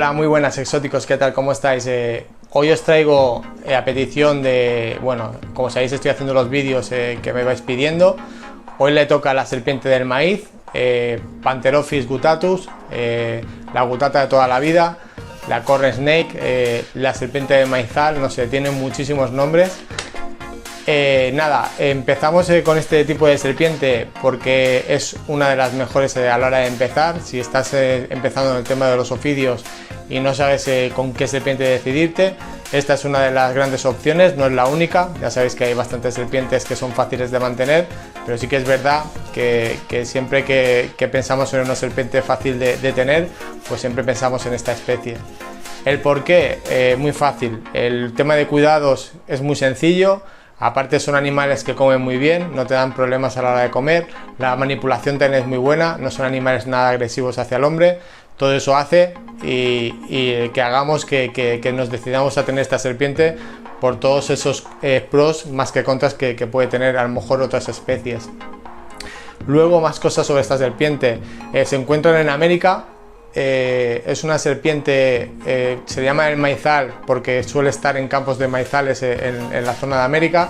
Hola, muy buenas exóticos, ¿qué tal? ¿Cómo estáis? Hoy os traigo a petición de, bueno, como sabéis estoy haciendo los vídeos que me vais pidiendo. Hoy le toca a la serpiente del maíz, Pantherophis guttatus, la gutata de toda la vida, la corn snake, la serpiente de maizal, no sé, tienen muchísimos nombres. Nada, empezamos con este tipo de serpiente porque es una de las mejores a la hora de empezar. Si estás empezando en el tema de los ofidios y no sabes con qué serpiente decidirte, esta es una de las grandes opciones, no es la única. Ya sabéis que hay bastantes serpientes que son fáciles de mantener, pero sí que es verdad que siempre que pensamos en una serpiente fácil de tener, pues siempre pensamos en esta especie. ¿El por qué? Muy fácil, el tema de cuidados es muy sencillo. Aparte son animales que comen muy bien, no te dan problemas a la hora de comer, la manipulación también es muy buena, no son animales nada agresivos hacia el hombre. Todo eso hace y que hagamos que nos decidamos a tener esta serpiente por todos esos pros más que contras que puede tener a lo mejor otras especies. Luego, más cosas sobre esta serpiente. Se encuentran en América. Es una serpiente, se llama el maizal porque suele estar en campos de maizales en la zona de América.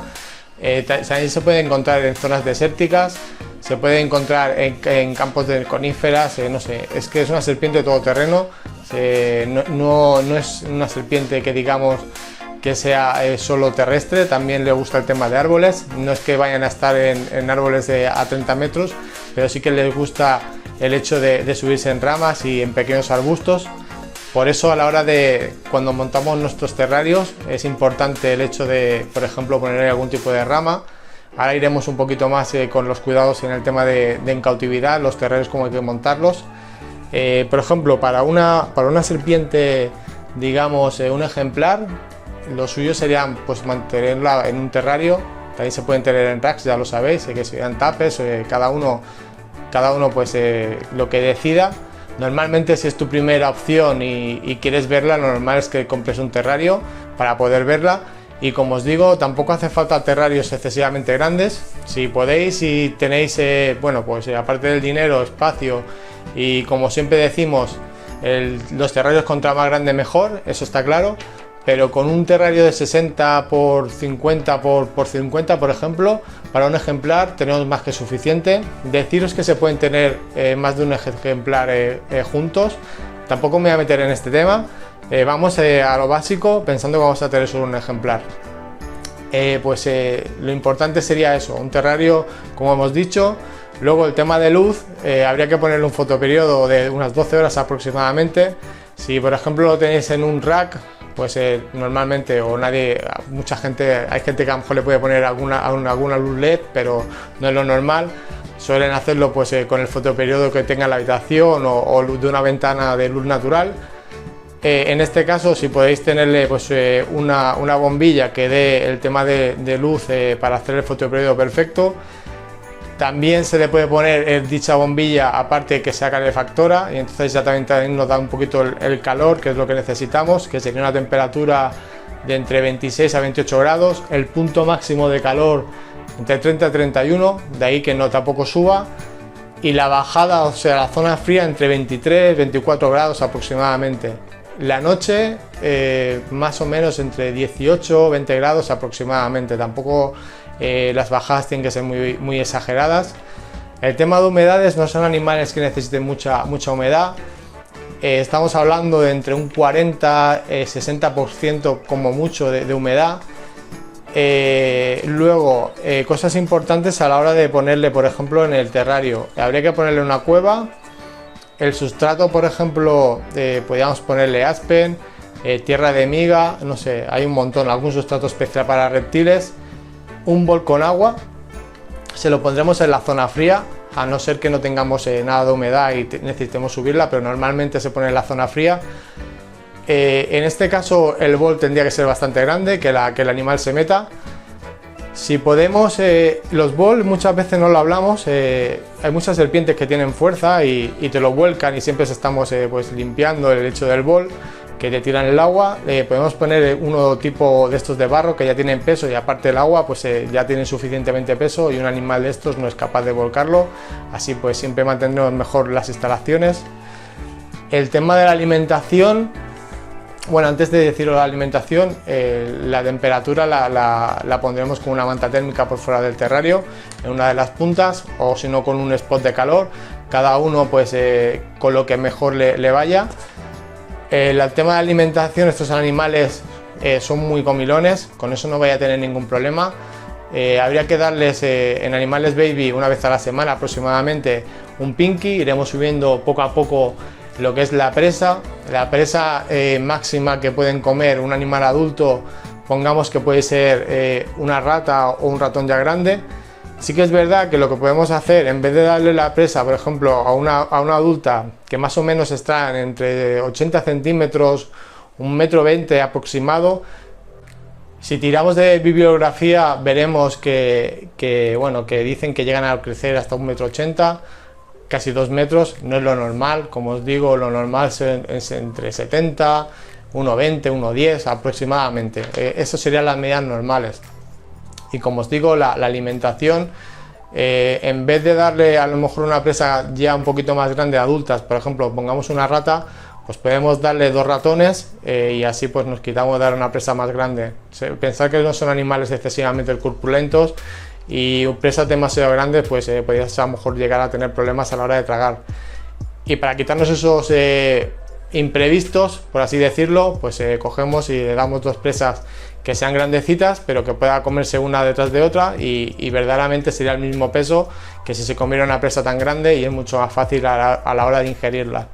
También se puede encontrar en zonas desérticas, se puede encontrar en campos de coníferas, no sé, es que es una serpiente todoterreno. No es una serpiente que digamos que sea solo terrestre, también le gusta el tema de árboles. No es que vayan a estar en árboles a 30 metros, pero sí que les gusta el hecho de subirse en ramas y en pequeños arbustos. Por eso a la hora de cuando montamos nuestros terrarios es importante el hecho de, por ejemplo, poner algún tipo de rama. Ahora iremos un poquito más con los cuidados en el tema de en cautividad, los terrarios, cómo hay que montarlos. Por ejemplo, para una serpiente, digamos, un ejemplar, lo suyo sería pues mantenerla en un terrario. También se pueden tener en racks, ya lo sabéis, que sean tapes, cada uno pues lo que decida. Normalmente, si es tu primera opción y quieres verla, lo normal es que compres un terrario para poder verla. Y como os digo, tampoco hace falta terrarios excesivamente grandes. Si podéis y tenéis, bueno, pues aparte del dinero, espacio y como siempre decimos, los terrarios contra más grande mejor, eso está claro. Pero con un terrario de 60 por 50 por 50, por ejemplo, para un ejemplar tenemos más que suficiente. Deciros que se pueden tener más de un ejemplar juntos. Tampoco me voy a meter en este tema. Vamos a lo básico, pensando que vamos a tener solo un ejemplar. Lo importante sería eso, un terrario, como hemos dicho. Luego el tema de luz, habría que ponerle un fotoperiodo de unas 12 horas aproximadamente. Si por ejemplo lo tenéis en un rack, pues normalmente mucha gente, hay gente que a lo mejor le puede poner alguna luz LED, pero no es lo normal. Suelen hacerlo pues con el fotoperiodo que tenga en la habitación o de una ventana de luz natural. En este caso, si podéis tenerle pues una bombilla que dé el tema de luz para hacer el fotoperiodo perfecto. También se le puede poner dicha bombilla, aparte que sea calefactora, y entonces ya también nos da un poquito el calor, que es lo que necesitamos, que sería una temperatura de entre 26 a 28 grados, el punto máximo de calor entre 30 y 31, de ahí que no tampoco suba, y la bajada, o sea, la zona fría entre 23 y 24 grados aproximadamente. La noche más o menos entre 18 y 20 grados aproximadamente, tampoco las bajadas tienen que ser muy exageradas. El tema de humedades, no son animales que necesiten mucha humedad. Estamos hablando de entre un 40-60% como mucho de humedad. Luego, cosas importantes a la hora de ponerle, por ejemplo, en el terrario. Habría que ponerle una cueva. El sustrato, por ejemplo, podríamos ponerle aspen, tierra de miga, no sé, hay un montón, algún sustrato especial para reptiles. Un bol con agua, se lo pondremos en la zona fría, a no ser que no tengamos nada de humedad y necesitemos subirla, pero normalmente se pone en la zona fría. En este caso el bol tendría que ser bastante grande, que el animal se meta. Si podemos, los bols muchas veces no lo hablamos, hay muchas serpientes que tienen fuerza y te lo vuelcan y siempre estamos pues limpiando el lecho del bol, que te tiran el agua. Podemos poner uno tipo de estos de barro que ya tienen peso y aparte el agua pues ya tienen suficientemente peso y un animal de estos no es capaz de volcarlo, así pues siempre mantenemos mejor las instalaciones. El tema de la alimentación, Bueno, antes de deciros la alimentación, la temperatura la pondremos con una manta térmica por fuera del terrario, en una de las puntas, o si no con un spot de calor, cada uno pues con lo que mejor le vaya. El tema de alimentación, estos animales son muy comilones, con eso no vaya a tener ningún problema. Habría que darles en animales baby una vez a la semana aproximadamente un pinky, iremos subiendo poco a poco lo que es la presa máxima que pueden comer un animal adulto, pongamos que puede ser una rata o un ratón ya grande. Sí que es verdad que lo que podemos hacer, en vez de darle la presa, por ejemplo, a una adulta que más o menos está entre 80 centímetros, 1,20 m aproximado, si tiramos de bibliografía veremos que dicen que llegan a crecer hasta 1,80 m, casi 2 metros, no es lo normal. Como os digo, lo normal es entre 70, 1,20 m, 1,10 m aproximadamente. Eso serían las medidas normales. Y como os digo, la alimentación, en vez de darle a lo mejor una presa ya un poquito más grande, adultas, por ejemplo, pongamos una rata, pues podemos darle 2 ratones y así pues nos quitamos de dar una presa más grande. Pensar que no son animales excesivamente corpulentos, y presas demasiado grandes pues podrías a lo mejor llegar a tener problemas a la hora de tragar. Y para quitarnos esos imprevistos, por así decirlo, pues cogemos y le damos 2 presas que sean grandecitas, pero que pueda comerse una detrás de otra, y verdaderamente sería el mismo peso que si se comiera una presa tan grande, y es mucho más fácil a la hora de ingerirla.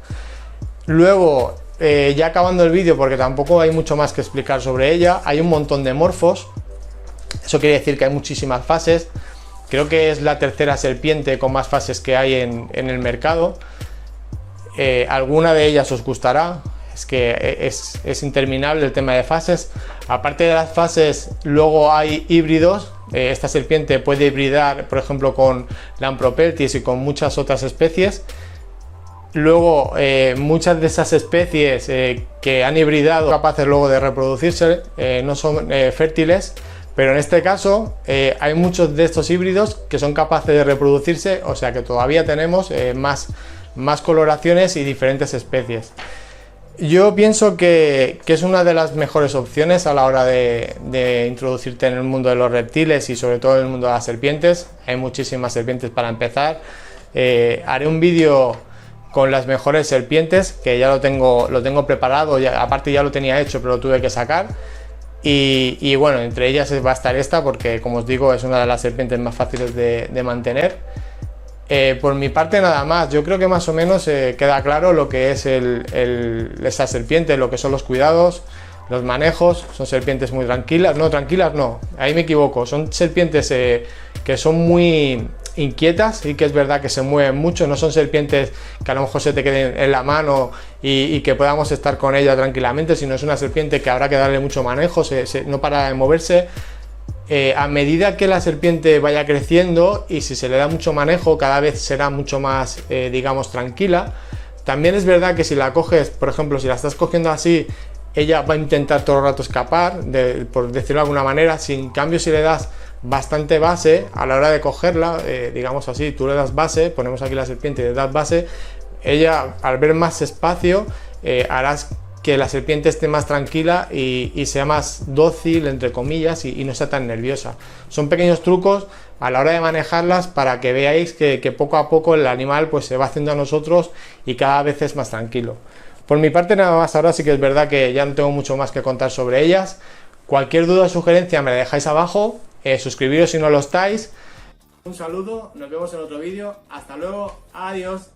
Luego, ya acabando el vídeo, porque tampoco hay mucho más que explicar sobre ella, hay un montón de morfos. Eso quiere decir que hay muchísimas fases. Creo que es la tercera serpiente con más fases que hay en el mercado. Alguna de ellas os gustará, es que es interminable el tema de fases. Aparte de las fases, luego hay híbridos. Esta serpiente puede hibridar, por ejemplo, con Lampropeltis y con muchas otras especies. Luego, muchas de esas especies que han hibridado, capaces luego de reproducirse, no son fértiles. Pero en este caso hay muchos de estos híbridos que son capaces de reproducirse, o sea que todavía tenemos más coloraciones y diferentes especies. Yo pienso que es una de las mejores opciones a la hora de introducirte en el mundo de los reptiles y sobre todo en el mundo de las serpientes. Hay muchísimas serpientes para empezar. Haré un vídeo con las mejores serpientes, que ya lo tengo preparado, aparte ya lo tenía hecho pero lo tuve que sacar. Y bueno, entre ellas va a estar esta, porque como os digo es una de las serpientes más fáciles de mantener. Por mi parte nada más, yo creo que más o menos queda claro lo que es esta serpiente, lo que son los cuidados, los manejos. Son serpientes muy tranquilas, no, ahí me equivoco, son serpientes que son muy inquietas, y que es verdad que se mueven mucho, no son serpientes que a lo mejor se te queden en la mano y que podamos estar con ella tranquilamente, sino es una serpiente que habrá que darle mucho manejo, no para de moverse. A medida que la serpiente vaya creciendo y si se le da mucho manejo, cada vez será mucho más, digamos, tranquila. También es verdad que si la coges, por ejemplo, si la estás cogiendo así, ella va a intentar todo el rato escapar, por decirlo de alguna manera. En cambio, si le das bastante base a la hora de cogerla, digamos así, tú le das base, ponemos aquí la serpiente y le das base, ella al ver más espacio harás que la serpiente esté más tranquila y sea más dócil, entre comillas, y no sea tan nerviosa. Son pequeños trucos a la hora de manejarlas para que veáis que poco a poco el animal pues se va haciendo a nosotros y cada vez es más tranquilo. Por mi parte nada más. Ahora sí que es verdad que ya no tengo mucho más que contar sobre ellas. Cualquier duda o sugerencia me la dejáis abajo. Suscribiros si no lo estáis. Un saludo, nos vemos en otro vídeo. Hasta luego, adiós.